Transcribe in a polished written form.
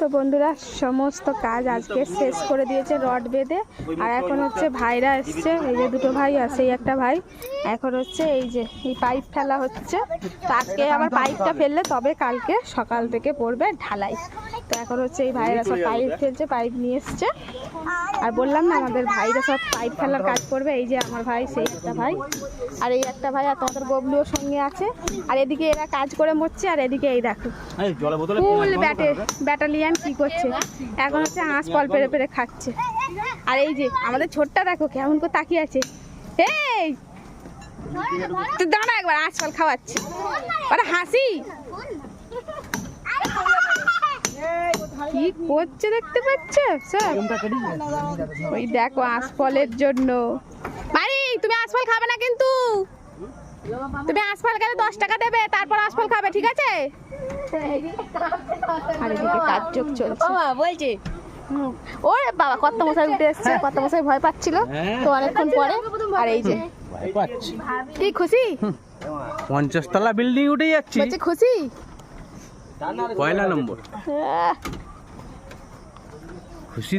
তো বন্ধুরা সমস্ত কাজ আজকে শেষ করে দিয়েছে রড বেঁধে। আর এখন হচ্ছে ভাইরা এসছে, এই যে দুটো ভাই আছে, এই একটা ভাই। এখন হচ্ছে এই যে এই পাইপ ফেলা হচ্ছে। তো আজকে আবার পাইপটা ফেললে তবে কালকে সকাল থেকে পড়বে ঢালাই। তো এখন হচ্ছে এই ভাইরা সব পাইপ ফেলছে, পাইপ নিয়ে এসছে। আর বললাম না আমাদের ভাইরা সব পাইপ ফেলার কাজ করবে। এই যে আমার ভাই, সেই একটা ভাই, আর এই একটা ভাই, আর তোমাদের ববলুও সঙ্গে আছে। আর এদিকে এরা কাজ করে মরছে, আর এদিকে এই দেখো ফুল ব্যাটালিয়ান কি করছে, এখন হচ্ছে আঁশ ফল পেরে পেরে খাচ্ছে। আর এই যে আমাদের ছোটটা দেখো কেমন করে তাকিয়ে আছে। এই তুই দাঁড়া, একবার আঁশ ফল খাওয়াচ্ছে, ওরা হাসি কি করছে দেখতে পাচ্ছ স্যার? ওই দেখো আঁশফলের জন্য। বাড়ি তুমি আঁশফল খাবে না কিন্তু, তুমি আঁশফল খেলে 10 টাকা দেবে, তারপর আঁশফল খাবে, ঠিক আছে? আর এদিকে কাজ চলছে বলছি। ওরে বাবা, কত মশাই উঠে এসছে, কত মশাই ভয় পাচ্ছিল তো অনেকক্ষণ পরে। আর এই যে কি খুশি, 50 তলা বিল্ডিং উঠে যাচ্ছে, খুশি পয়লা নম্বর।